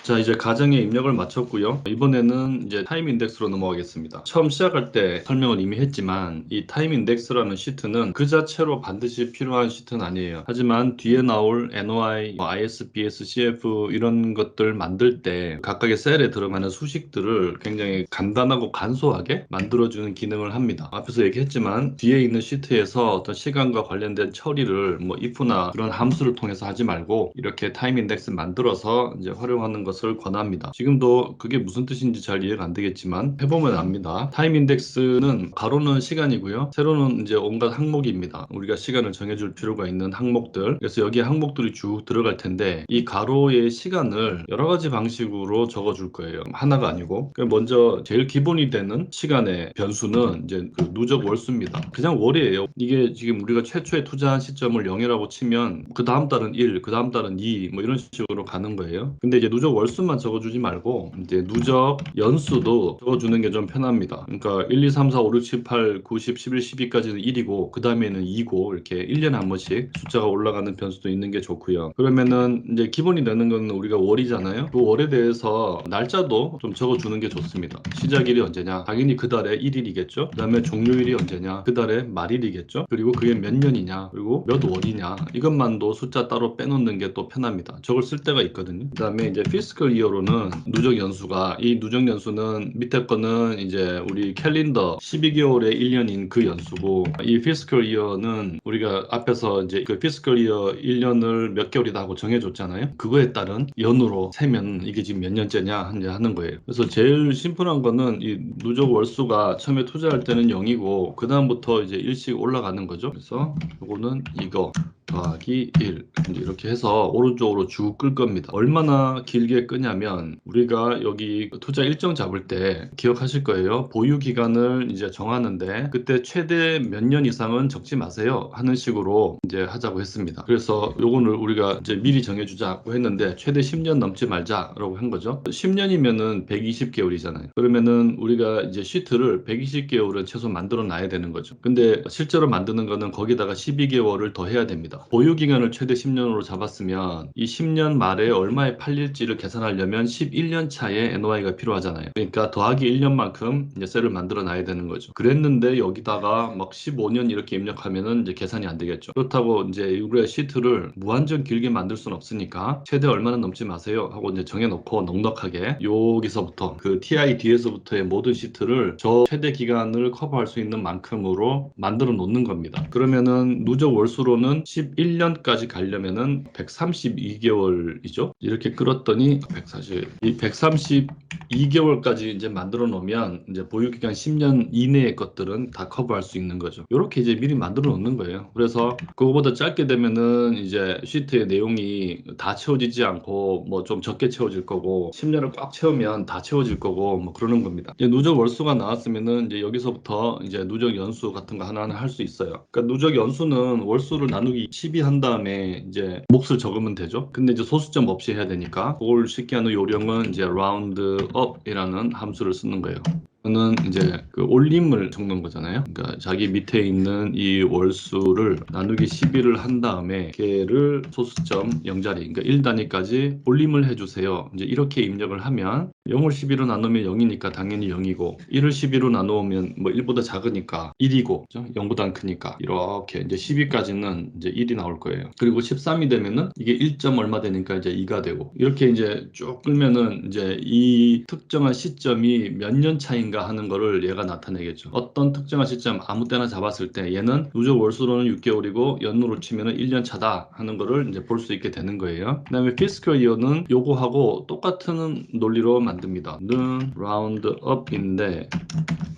자, 이제 가정에 입력을 마쳤고요. 이번에는 이제 타임 인덱스로 넘어가겠습니다. 처음 시작할 때 설명을 이미 했지만 이 타임 인덱스라는 시트는 그 자체로 반드시 필요한 시트는 아니에요. 하지만 뒤에 나올 NOI, ISBS, CF 이런 것들 만들 때 각각의 셀에 들어가는 수식들을 굉장히 간단하고 간소하게 만들어주는 기능을 합니다. 앞에서 얘기했지만 뒤에 있는 시트에서 어떤 시간과 관련된 처리를 뭐 if나 그런 함수를 통해서 하지 말고 이렇게 타임 인덱스 만들어서 이제 활용하는 것을 권합니다. 지금도 그게 무슨 뜻인지 잘 이해가 안 되겠지만 해보면 압니다. 타임 인덱스는 가로는 시간이고요. 세로는 이제 온갖 항목입니다. 우리가 시간을 정해줄 필요가 있는 항목들. 그래서 여기에 항목들이 쭉 들어갈 텐데 이 가로의 시간을 여러 가지 방식으로 적어줄 거예요. 하나가 아니고. 먼저 제일 기본이 되는 시간의 변수는 이제 그 누적 월수입니다. 그냥 월이에요. 이게 지금 우리가 최초에 투자한 시점을 0이라고 치면 그 다음 달은 1, 그 다음 달은 2, 뭐 이런 식으로 가는 거예요. 근데 이제 누적 월수만 적어주지 말고 이제 누적 연수도 적어주는 게 좀 편합니다. 그러니까 1, 2, 3, 4, 5, 6, 7, 8, 9, 10, 11, 12까지는 1이고 그 다음에는 2고 이렇게 1년에 한 번씩 숫자가 올라가는 변수도 있는 게 좋고요. 그러면은 이제 기본이 되는 건 우리가 월이잖아요. 그 월에 대해서 날짜도 좀 적어주는 게 좋습니다. 시작일이 언제냐? 당연히 그 달에 1일이겠죠. 그 다음에 종료일이 언제냐? 그 달에 말일이겠죠. 그리고 그게 몇 년이냐? 그리고 몇 월이냐? 이것만도 숫자 따로 빼놓는 게 또 편합니다. 저걸 쓸 때가 있거든요. 그 다음에 이제 피스컬 이어로는 누적 연수가 이 누적 연수는 밑에 거는 이제 우리 캘린더 12개월의 1년인 그 연수고 이 피스컬 이어는 우리가 앞에서 이제 그 피스컬 이어 1년을 몇 개월이다 하고 정해줬잖아요. 그거에 따른 연으로 세면 이게 지금 몇 년째냐 하는 거예요. 그래서 제일 심플한 거는 이 누적 월수가 처음에 투자할 때는 0이고 그 다음부터 이제 1씩 올라가는 거죠. 그래서 이거는 이거 더하기 1 이제 이렇게 해서 오른쪽으로 쭉 끌 겁니다. 얼마나 길게 끄냐면 우리가 여기 투자 일정 잡을 때 기억하실 거예요. 보유 기간을 이제 정하는데 그때 최대 몇 년 이상은 적지 마세요 하는 식으로 이제 하자고 했습니다. 그래서 요거를 우리가 이제 미리 정해주자고 했는데 최대 10년 넘지 말자라고 한 거죠. 10년이면은 120개월이잖아요. 그러면은 우리가 이제 시트를 120개월은 최소 만들어 놔야 되는 거죠. 근데 실제로 만드는 거는 거기다가 12개월을 더 해야 됩니다. 보유 기간을 최대 10년으로 잡았으면 이 10년 말에 얼마에 팔릴지를 계산하려면 11년 차에 NOI가 필요하잖아요. 그러니까 더하기 1년만큼 이제 셀을 만들어 놔야 되는 거죠. 그랬는데 여기다가 막 15년 이렇게 입력하면은 이제 계산이 안 되겠죠. 그렇다고 이제 우리가 시트를 무한정 길게 만들 수는 없으니까 최대 얼마는 넘지 마세요 하고 이제 정해놓고 넉넉하게 여기서부터 그 TI 뒤에서부터의 모든 시트를 저 최대 기간을 커버할 수 있는 만큼으로 만들어 놓는 겁니다. 그러면은 누적 월수로는 11년까지 가려면은 132개월이죠. 이렇게 끌었더니 140, 이 132개월까지 이제 만들어 놓으면 이제 보유 기간 10년 이내의 것들은 다 커버할 수 있는 거죠. 이렇게 이제 미리 만들어 놓는 거예요. 그래서 그거보다 짧게 되면은 이제 시트의 내용이 다 채워지지 않고 뭐 좀 적게 채워질 거고 10년을 꽉 채우면 다 채워질 거고 뭐 그러는 겁니다. 이제 누적 월수가 나왔으면은 이제 여기서부터 이제 누적 연수 같은 거 하나하나 할 수 있어요. 그러니까 누적 연수는 월수를 나누기 12 한 다음에 이제 몫을 적으면 되죠. 근데 이제 소수점 없이 해야 되니까 그걸 쉽게 하는 요령은 이제 roundup이라는 함수를 쓰는 거예요. 는 이제 그 올림을 적는 거잖아요. 그러니까 자기 밑에 있는 이 월수를 나누기 12를 한 다음에 걔를 소수점 0자리, 그러니까 1단위까지 올림을 해주세요. 이제 이렇게 입력을 하면 0을 12로 나누면 0이니까 당연히 0이고 1을 12로 나누면 뭐 1보다 작으니까 1이고 0보다 크니까 이렇게 이제 12까지는 이제 1이 나올 거예요. 그리고 13이 되면은 이게 1점 얼마 되니까 이제 2가 되고 이렇게 이제 쭉 끌면은 이제 이 특정한 시점이 몇 년 차인가 하는 거를 얘가 나타내겠죠. 어떤 특정한 시점 아무 때나 잡았을 때 얘는 누적 월수로는 6개월이고 연으로 치면은 1년 차다 하는 거를 이제 볼 수 있게 되는 거예요. 그다음에 fiscal year는 요거하고 똑같은 논리로 만듭니다. 는 round up인데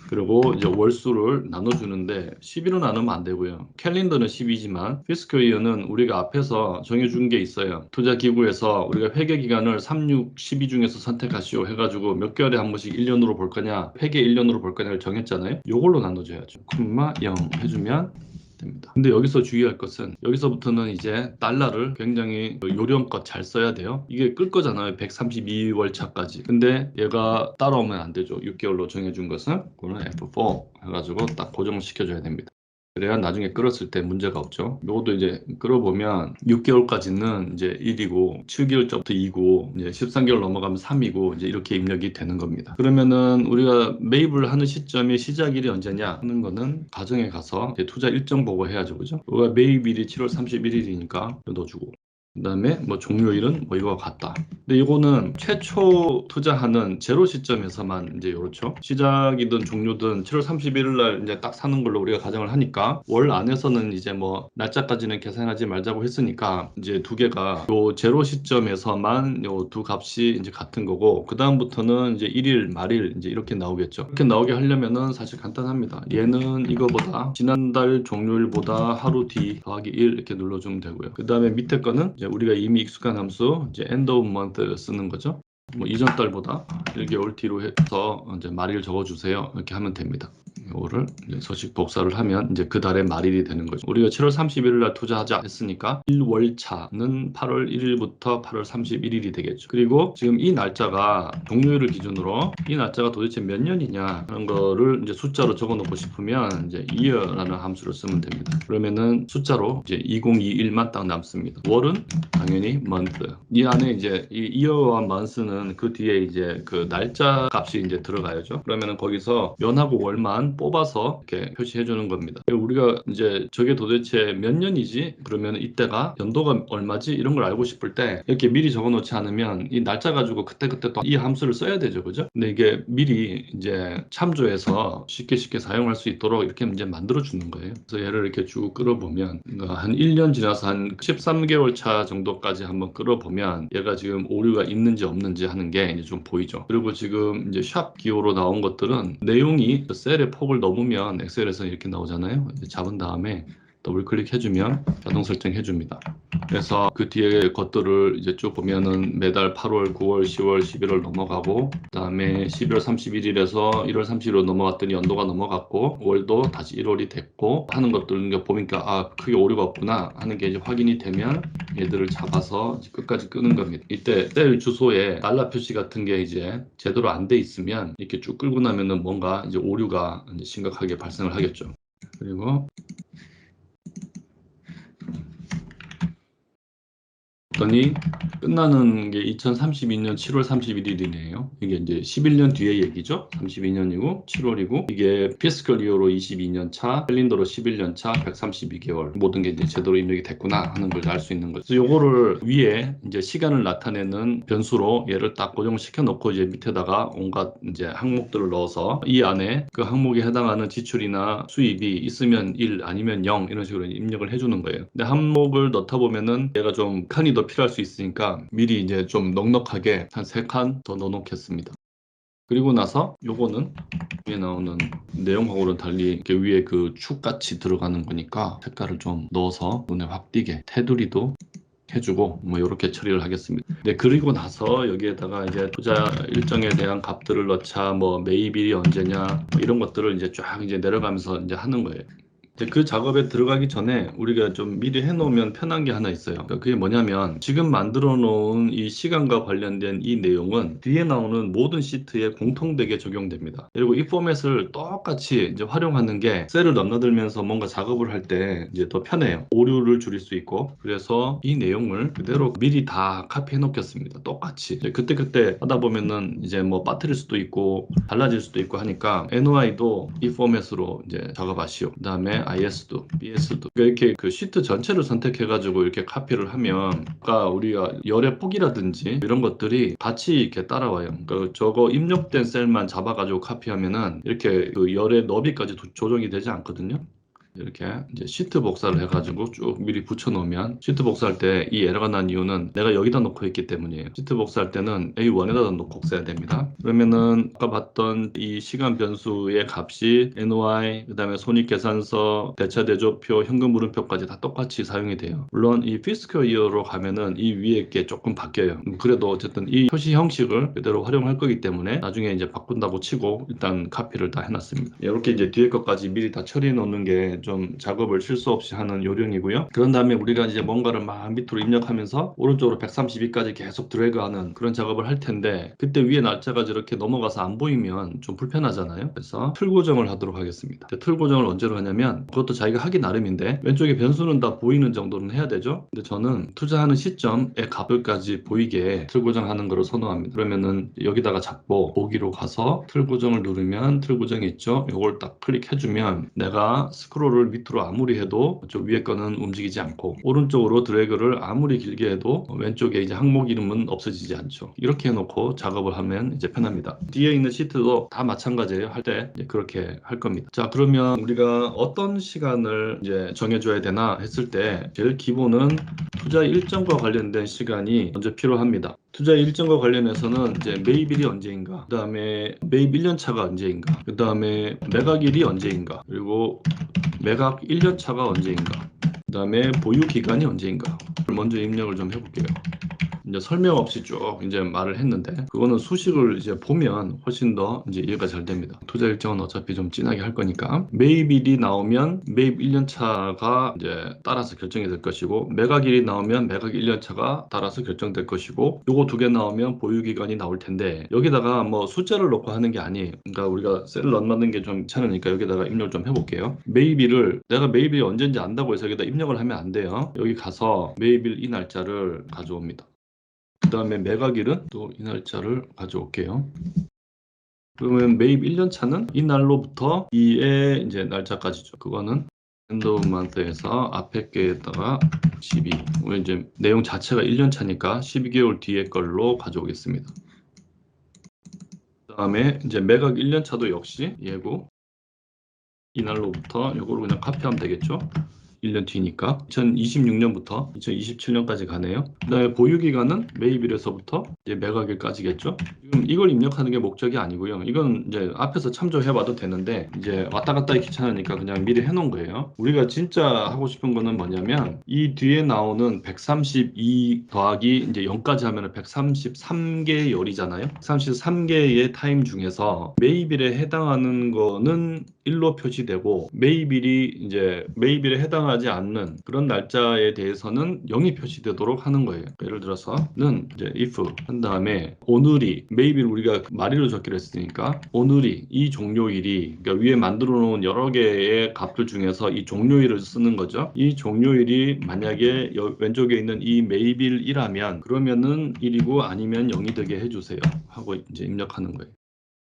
그리고 이제 월수를 나눠주는데 12로 나누면 안 되고요. 캘린더는 12지만 피스컬 이어는 우리가 앞에서 정해준 게 있어요. 투자기구에서 우리가 회계 기간을 3, 6, 12 중에서 선택하시오 해가지고 몇 개월에 한 번씩 1년으로 볼 거냐 회계 1년으로 볼 거냐를 정했잖아요. 요걸로 나눠줘야죠. 콤마 0 해주면 됩니다. 근데 여기서 주의할 것은 여기서부터는 이제 달러를 굉장히 요령껏 잘 써야 돼요. 이게 끌 거잖아요. 132월 차까지. 근데 얘가 따라오면 안 되죠. 6개월로 정해준 것은 그거는 F4 해가지고 딱 고정시켜줘야 됩니다. 그래야 나중에 끌었을 때 문제가 없죠. 요것도 이제 끌어보면 6개월까지는 이제 1이고 7개월부터 2고 이제 13개월 넘어가면 3이고 이제 이렇게 입력이 되는 겁니다. 그러면은 우리가 매입을 하는 시점이 시작일이 언제냐 하는 거는 가정에 가서 이제 투자 일정 보고 해야죠. 그죠? 우리가 매입일이 7월 31일이니까 넣어주고 그 다음에 뭐 종료일은 뭐 이거와 같다. 근데 이거는 최초 투자하는 제로 시점에서만 이제 이렇죠. 시작이든 종료든 7월 31일 날 이제 딱 사는 걸로 우리가 가정을 하니까 월 안에서는 이제 뭐 날짜까지는 계산하지 말자고 했으니까 이제 두 개가 요 제로 시점에서만 요 두 값이 이제 같은 거고 그 다음부터는 이제 1일 말일 이제 이렇게 나오겠죠. 이렇게 나오게 하려면은 사실 간단합니다. 얘는 이거보다 지난달 종료일보다 하루 뒤 더하기 1 이렇게 눌러주면 되고요. 그 다음에 밑에 거는 이제 우리가 이미 익숙한 함수 이제 end of month 쓰는 거죠. 뭐 이전 달보다 1개월 뒤로 해서 이제 말일 적어주세요. 이렇게 하면 됩니다. 이거를 이제 서식 복사를 하면 이제 그 달의 말일이 되는 거죠. 우리가 7월 31일 날 투자하자 했으니까 1월차는 8월 1일부터 8월 31일이 되겠죠. 그리고 지금 이 날짜가 종료일을 기준으로 이 날짜가 도대체 몇 년이냐 하는 거를 이제 숫자로 적어 놓고 싶으면 이제 year라는 함수를 쓰면 됩니다. 그러면은 숫자로 이제 2021만 딱 남습니다. 월은 당연히 month. 이 안에 이제 이 year와 month는 그 뒤에 이제 그 날짜 값이 이제 들어가야죠. 그러면은 거기서 연하고 월만 뽑아서 이렇게 표시해 주는 겁니다. 우리가 이제 저게 도대체 몇 년이지? 그러면 이때가 연도가 얼마지? 이런 걸 알고 싶을 때 이렇게 미리 적어 놓지 않으면 이 날짜 가지고 그때그때 또 이 함수를 써야 되죠. 그죠? 근데 이게 미리 이제 참조해서 쉽게 사용할 수 있도록 이렇게 이제 만들어 주는 거예요. 그래서 얘를 이렇게 쭉 끌어보면 한 1년 지나서 한 13개월 차 정도까지 한번 끌어보면 얘가 지금 오류가 있는지 없는지 하는 게 이제 좀 보이죠. 그리고 지금 이제 샵 기호로 나온 것들은 내용이 셀의 폭을 넘으면 엑셀에서 이렇게 나오잖아요. 잡은 다음에 더블 클릭해주면 자동 설정해줍니다. 그래서 그 뒤에 것들을 이제 쭉 보면은 매달 8월, 9월, 10월, 11월 넘어가고 그 다음에 12월 31일에서 1월 30일로 넘어갔더니 연도가 넘어갔고 월도 다시 1월이 됐고 하는 것들을 보니까 아 크게 오류가 없구나 하는 게 이제 확인이 되면 얘들을 잡아서 끝까지 끄는 겁니다. 이때 셀 주소에 달러 표시 같은 게 이제 제대로 안 돼 있으면 이렇게 쭉 끌고 나면은 뭔가 이제 오류가 이제 심각하게 발생을 하겠죠. 그리고 더니 끝나는 게 2032년 7월 31일이네요. 이게 이제 11년 뒤의 얘기죠. 32년이고 7월이고 이게 피스컬 이어로 22년 차, 캘린더로 11년 차, 132개월 모든 게 이제 제대로 입력이 됐구나 하는 걸 알 수 있는 거죠. 그래서 요거를 위에 이제 시간을 나타내는 변수로 얘를 딱 고정시켜 놓고 이제 밑에다가 온갖 이제 항목들을 넣어서 이 안에 그 항목에 해당하는 지출이나 수입이 있으면 1 아니면 0 이런 식으로 입력을 해주는 거예요. 근데 항목을 넣다 보면은 얘가 좀 칸이 더 필요할 수 있으니까 미리 이제 좀 넉넉하게 한 3칸 더 넣어놓겠습니다. 그리고 나서 요거는 위에 나오는 내용하고는 달리 이렇게 위에 그 축같이 들어가는 거니까 색깔을 좀 넣어서 눈에 확 띄게 테두리도 해주고 뭐 이렇게 처리를 하겠습니다. 네, 그리고 나서 여기에다가 이제 투자 일정에 대한 값들을 넣자, 뭐 매입일이 언제냐, 뭐 이런 것들을 이제 쫙 이제 내려가면서 이제 하는 거예요. 그 작업에 들어가기 전에 우리가 좀 미리 해놓으면 편한 게 하나 있어요. 그러니까 그게 뭐냐면 지금 만들어 놓은 이 시간과 관련된 이 내용은 뒤에 나오는 모든 시트에 공통되게 적용됩니다. 그리고 이 포맷을 똑같이 이제 활용하는 게 셀을 넘나들면서 뭔가 작업을 할 때 이제 더 편해요. 오류를 줄일 수 있고. 그래서 이 내용을 그대로 미리 다 카피해 놓겠습니다. 똑같이. 그때그때 하다 보면은 이제 뭐 빠뜨릴 수도 있고 달라질 수도 있고 하니까 NOI도 이 포맷으로 이제 작업하시오. 그 다음에 IS도, BS도 이렇게 그 시트 전체를 선택해가지고 이렇게 카피를 하면 아까 우리가 열의 폭이라든지 이런 것들이 같이 이렇게 따라와요. 그 저거 입력된 셀만 잡아가지고 카피하면은 이렇게 그 열의 너비까지 조정이 되지 않거든요. 이렇게 이제 시트 복사를 해가지고 쭉 미리 붙여 놓으면 시트 복사할 때 이 에러가 난 이유는 내가 여기다 놓고 있기 때문이에요. 시트 복사할 때는 A1에다 놓고 써야 됩니다. 그러면은 아까 봤던 이 시간 변수의 값이 NOI, 그 다음에 손익계산서, 대차대조표, 현금흐름표까지 다 똑같이 사용이 돼요. 물론 이 피스컬 이어로 가면은 이 위에 게 조금 바뀌어요. 그래도 어쨌든 이 표시 형식을 그대로 활용할 거기 때문에 나중에 이제 바꾼다고 치고 일단 카피를 다 해놨습니다. 이렇게 이제 뒤에 것까지 미리 다 처리해 놓는 게 좀 작업을 실수 없이 하는 요령이고요. 그런 다음에 우리가 이제 뭔가를 막 밑으로 입력하면서 오른쪽으로 132까지 계속 드래그하는 그런 작업을 할 텐데, 그때 위에 날짜가 저렇게 넘어가서 안 보이면 좀 불편하잖아요. 그래서 틀 고정을 하도록 하겠습니다. 틀 고정을 언제로 하냐면, 그것도 자기가 하기 나름인데 왼쪽에 변수는 다 보이는 정도는 해야 되죠. 근데 저는 투자하는 시점의 값을까지 보이게 틀 고정하는 거를 선호합니다. 그러면은 여기다가 잡고 보기로 가서 틀 고정을 누르면 틀 고정이 있죠. 이걸 딱 클릭해주면 내가 스크롤을 밑으로 아무리 해도 저 위에 거는 움직이지 않고, 오른쪽으로 드래그를 아무리 길게 해도 왼쪽에 이제 항목 이름은 없어지지 않죠. 이렇게 해놓고 작업을 하면 이제 편합니다. 뒤에 있는 시트도 다 마찬가지예요. 할 때 그렇게 할 겁니다. 자, 그러면 우리가 어떤 시간을 이제 정해줘야 되나 했을 때, 제일 기본은 투자 일정과 관련된 시간이 먼저 필요합니다. 투자 일정과 관련해서는 이제 매입일이 언제인가, 그 다음에 매입 1년차가 언제인가, 그 다음에 매각일이 언제인가, 그리고 매각 1년차가 언제인가, 그 다음에 보유 기간이 언제인가. 먼저 입력을 좀 해볼게요. 이제 설명 없이 쭉 이제 말을 했는데, 그거는 수식을 이제 보면 훨씬 더 이제 이해가 잘 됩니다. 투자 일정은 어차피 좀 진하게 할 거니까, 매입일이 나오면 매입 1년차가 이제 따라서 결정이 될 것이고, 매각일이 나오면 매각 1년차가 따라서 결정될 것이고, 요거 두 개 나오면 보유기간이 나올 텐데, 여기다가 뭐 숫자를 넣고 하는 게 아니에요. 그러니까 우리가 셀을 안 맞는 게 좀 귀찮으니까 여기다가 입력을 좀 해볼게요. 매입일을 내가 매입일이 언제인지 안다고 해서 여기다 입력을 하면 안 돼요. 여기 가서 매입일 이 날짜를 가져옵니다. 그 다음에 매각일은 또 이 날짜를 가져올게요. 그러면 매입 1년차는 이 날로부터 이의 이제 날짜까지죠. 그거는 end of month에서 앞에 게에다가 12. 이제 내용 자체가 1년차니까 12개월 뒤에 걸로 가져오겠습니다. 그 다음에 이제 매각 1년차도 역시 예고 이 날로부터 요거를 그냥 카피하면 되겠죠. 1년 뒤니까 2026년부터 2027년까지 가네요. 그 다음에 보유기간은 매입일에서부터 이제 매각일까지겠죠. 지금 이걸 입력하는 게 목적이 아니고요. 이건 이제 앞에서 참조해봐도 되는데, 이제 왔다 갔다 하기 귀찮으니까 그냥 미리 해놓은 거예요. 우리가 진짜 하고 싶은 거는 뭐냐면, 이 뒤에 나오는 132 더하기 이제 0까지 하면 133개의 열이잖아요. 133개의 타임 중에서 매입일에 해당하는 거는 1로 표시되고, 매입일에 해당하지 않는 그런 날짜에 대해서는 0이 표시되도록 하는 거예요. 예를 들어서는 이제 if 한 다음에 오늘이, 매입일 우리가 마리로 적기로 했으니까 오늘이, 이 종료일이, 그러니까 위에 만들어 놓은 여러 개의 값들 중에서 이 종료일을 쓰는 거죠. 이 종료일이 만약에 왼쪽에 있는 이 매입일이라면 그러면은 1이고 아니면 0이 되게 해주세요 하고 이제 입력하는 거예요.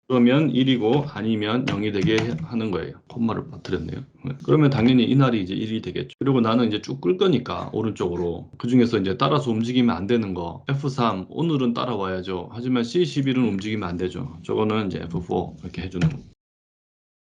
그러면 1이고 아니면 0이 되게 하는 거예요. 콤마를 빠뜨렸네요. 그러면 당연히 이날이 이제 1이 되겠죠. 그리고 나는 이제 쭉 끌 거니까 오른쪽으로 그 중에서 이제 따라서 움직이면 안 되는 거 F3 오늘은 따라와야죠. 하지만 C11은 움직이면 안 되죠. 저거는 이제 F4 이렇게 해주는 거.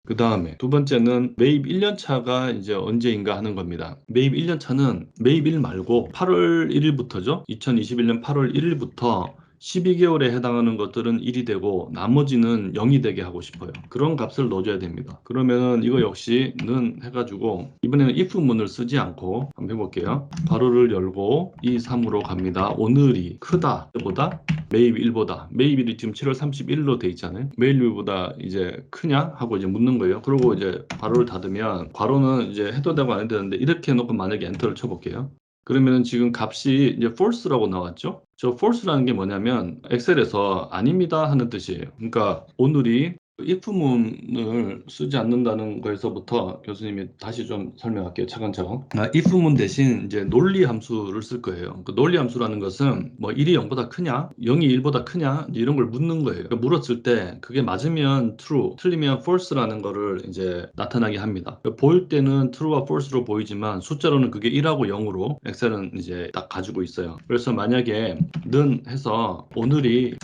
그 다음에 두 번째는 매입 1년차가 이제 언제인가 하는 겁니다. 매입 1년차는 매입일 말고 8월 1일부터죠. 2021년 8월 1일부터 12개월에 해당하는 것들은 1이 되고 나머지는 0이 되게 하고 싶어요. 그런 값을 넣어줘야 됩니다. 그러면은 이거 역시 는 해가지고 이번에는 if 문을 쓰지 않고 한번 해볼게요. 괄호를 열고 2, 3으로 갑니다. 오늘이 크다 보다 매입 1보다, 매입일이 지금 7월 31일로 돼 있잖아요. 매입일보다 이제 크냐 하고 이제 묻는 거예요. 그리고 이제 괄호를 닫으면, 괄호는 이제 해도 되고 안 해도 되는데 이렇게 해놓고 만약에 엔터를 쳐볼게요. 그러면은 지금 값이 이제 false라고 나왔죠. 저 false라는 게 뭐냐면 엑셀에서 아닙니다 하는 뜻이에요. 그러니까 오늘이 if문을 쓰지 않는다는 거에서부터 교수님이 다시 좀 설명할게요. 차근차근. if문 대신 이제 논리 함수를 쓸 거예요. 그 논리 함수라는 것은 뭐 1이 0보다 크냐, 0이 1보다 크냐 이런 걸 묻는 거예요. 그러니까 물었을 때 그게 맞으면 true, 틀리면 false라는 거를 이제 나타나게 합니다. 그러니까 보일 때는 true와 false로 보이지만 숫자로는 그게 1하고 0으로 엑셀은 이제 딱 가지고 있어요. 그래서 만약에 는 해서 오늘이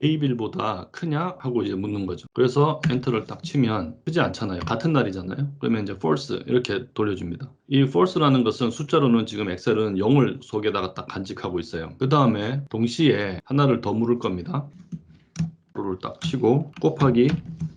매입일보다 크냐 하고 이제 묻는 거죠. 그래서 엔터를 딱 치면 크지 않잖아요. 같은 날이잖아요. 그러면 이제 false 이렇게 돌려줍니다. 이 false라는 것은 숫자로는 지금 엑셀은 0을 속에다가 딱 간직하고 있어요. 그 다음에 동시에 하나를 더 물을 겁니다. 를 딱 치고 곱하기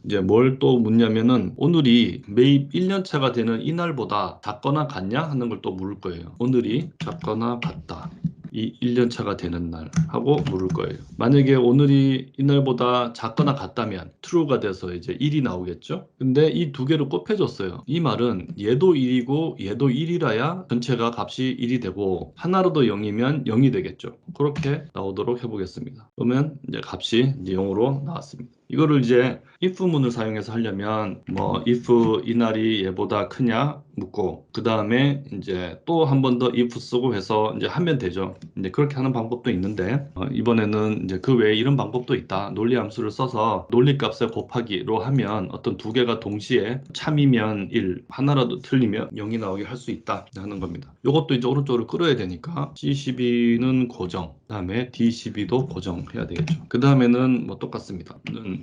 이제 뭘 또 묻냐면은 오늘이 매입 1년차가 되는 이날보다 작거나 같냐 하는 걸 또 물을 거예요. 오늘이 작거나 같다. 이 1년차가 되는 날 하고 물을 거예요. 만약에 오늘이 이날보다 작거나 같다면 true가 돼서 이제 1이 나오겠죠. 근데 이 두 개를 곱해줬어요. 이 말은 얘도 1이고 얘도 1이라야 전체가 값이 1이 되고 하나로도 0이면 0이 되겠죠. 그렇게 나오도록 해보겠습니다. 그러면 이제 값이 이제 0으로 나왔습니다. 이거를 이제 if문을 사용해서 하려면 뭐 if 이날이 얘보다 크냐 묻고 그 다음에 이제 또 한 번 더 if 쓰고 해서 이제 하면 되죠. 이제 그렇게 하는 방법도 있는데 이번에는 이제 그 외에 이런 방법도 있다. 논리 함수를 써서 논리값에 곱하기로 하면 어떤 두 개가 동시에 참이면 1, 하나라도 틀리면 0이 나오게 할 수 있다 하는 겁니다. 이것도 이제 오른쪽으로 끌어야 되니까 C12는 고정, 그 다음에 D12도 고정해야 되겠죠. 그 다음에는 뭐 똑같습니다.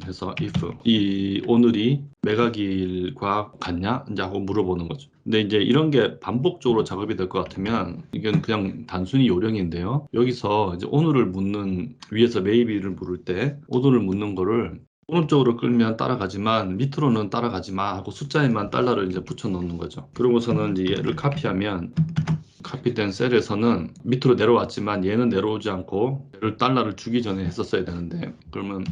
해서 if 이 오늘이 매각일과 같냐 이제 하고 물어보는 거죠. 근데 이제 이런 게 반복적으로 작업이 될 것 같으면 이건 그냥 단순히 요령인데요. 여기서 이제 오늘을 묻는 위에서 maybe를 물을 때 오늘을 묻는 거를 오른쪽으로 끌면 따라가지만 밑으로는 따라가지 마 하고 숫자에만 달러를 이제 붙여 놓는 거죠. 그러고서는 이제 얘를 카피하면 카피된 셀에서는 밑으로 내려왔지만 얘는 내려오지 않고 얘를 달러를 주기 전에 했었어야 되는데 그러면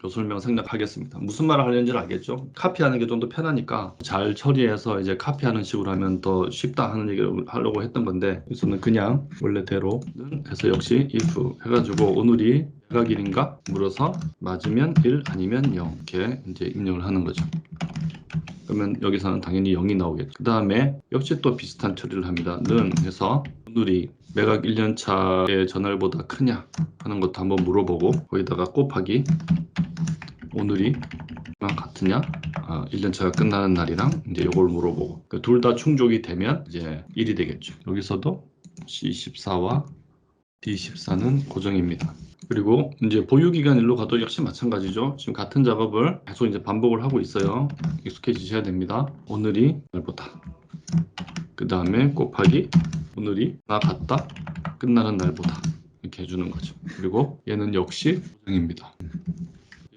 그 설명 생략하겠습니다. 무슨 말을 하려는지를 알겠죠? 카피하는 게 좀 더 편하니까 잘 처리해서 이제 카피하는 식으로 하면 더 쉽다 하는 얘기를 하려고 했던 건데 여기서는 그냥 원래대로는 해서 역시 if 해가지고 오늘이 매각일인가 물어서 맞으면 1 아니면 0 이렇게 이제 입력을 하는 거죠. 그러면 여기서는 당연히 0이 나오겠죠. 그 다음에 역시 또 비슷한 처리를 합니다. 는 해서 오늘이 매각 1년차의 전날보다 크냐 하는 것도 한번 물어보고 거기다가 곱하기 오늘이 같으냐 1년차가 끝나는 날이랑 이제 이걸 물어보고 둘 다 충족이 되면 이제 1이 되겠죠. 여기서도 C14와 D14는 고정입니다. 그리고 이제 보유기간 일로 가도 역시 마찬가지죠. 지금 같은 작업을 계속 이제 반복을 하고 있어요. 익숙해지셔야 됩니다. 오늘이 날보다 그 다음에 곱하기 오늘이 나 같다 끝나는 날보다 이렇게 해주는 거죠. 그리고 얘는 역시 고정입니다.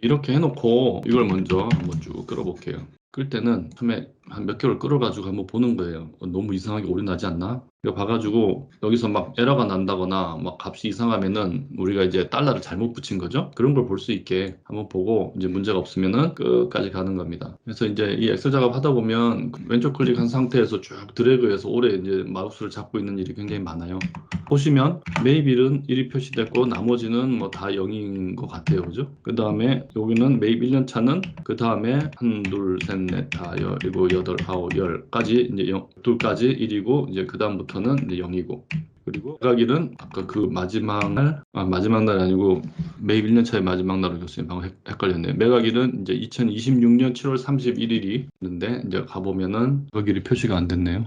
이렇게 해놓고 이걸 먼저 한번 쭉 끌어볼게요. 끌 때는 처음에 한 몇 개월 끌어가지고 한번 보는 거예요. 너무 이상하게 오래 나지 않나? 이거 봐가지고 여기서 막 에러가 난다거나 막 값이 이상하면은 우리가 이제 달러를 잘못 붙인 거죠. 그런 걸 볼 수 있게 한번 보고 이제 문제가 없으면은 끝까지 가는 겁니다. 그래서 이제 이 엑셀 작업 하다 보면 왼쪽 클릭한 상태에서 쭉 드래그해서 오래 이제 마우스를 잡고 있는 일이 굉장히 많아요. 보시면 maybe는 1이 표시됐고 나머지는 뭐 다 0인 것 같아요. 그죠? 그 다음에 여기는 maybe 1년차는 그 다음에 1, 2, 3, 4, 5, 7, 8, 9, 10까지 이제 2까지 1이고 이제 그 다음부터는 이제 0이고 그리고 매각일은 아까 그 마지막 날 마지막 날이 아니고 매입 1년차의 마지막 날로 교수님 방금 헷갈렸네요. 매각일은 이제 2026년 7월 31일이 있는데 이제 가보면은 매각일이 표시가 안 됐네요.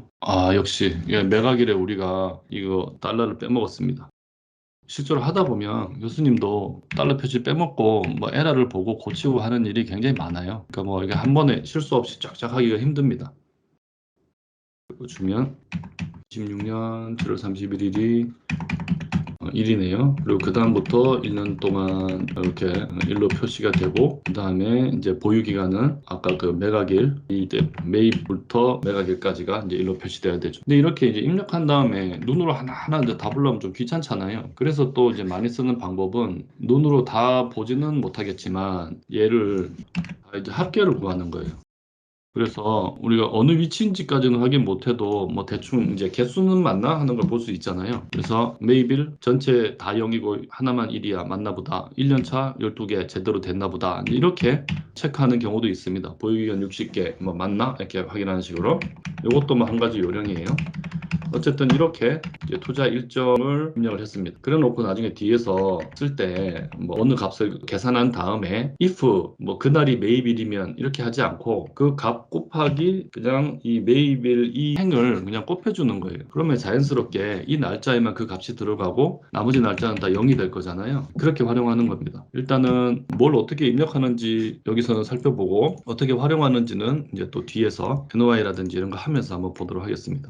역시 매각일에 우리가 이거 달러를 빼먹었습니다. 실제로 하다 보면 교수님도 달러 표시 빼먹고 뭐 에러를 보고 고치고 하는 일이 굉장히 많아요. 그러니까 뭐 이게 한 번에 실수 없이 쫙쫙 하기가 힘듭니다. 그리고 주면 26년 7월 31일이 1이네요. 그리고 그 다음부터 1년 동안 이렇게 1로 표시가 되고 그 다음에 이제 보유기간은 아까 그 매각일 이때 매입부터 매각일까지가 이제 1로 표시돼야 되죠. 근데 이렇게 이제 입력한 다음에 눈으로 하나하나 이제 다 보려면 좀 귀찮잖아요. 그래서 또 이제 많이 쓰는 방법은 눈으로 다 보지는 못하겠지만 얘를 이제 합계를 구하는 거예요. 그래서 우리가 어느 위치인지까지는 확인 못해도 뭐 대충 이제 개수는 맞나 하는 걸 볼 수 있잖아요. 그래서 매입일 전체 다 0이고 하나만 1이야 맞나 보다. 1년차 12개 제대로 됐나 보다. 이렇게 체크하는 경우도 있습니다. 보유기간 60개 뭐 맞나 이렇게 확인하는 식으로. 이것도 뭐 한 가지 요령이에요. 어쨌든 이렇게 이제 투자 일정을 입력을 했습니다. 그래 놓고 나중에 뒤에서 쓸 때 뭐 어느 값을 계산한 다음에 if 뭐 그날이 매입일이면 이렇게 하지 않고 그 값 곱하기 그냥 이 매입일 이 행을 그냥 곱해주는 거예요. 그러면 자연스럽게 이 날짜에만 그 값이 들어가고 나머지 날짜는 다 0이 될 거잖아요. 그렇게 활용하는 겁니다. 일단은 뭘 어떻게 입력하는지 여기서는 살펴보고 어떻게 활용하는지는 이제 또 뒤에서 NOI라든지 이런 거 하면서 한번 보도록 하겠습니다.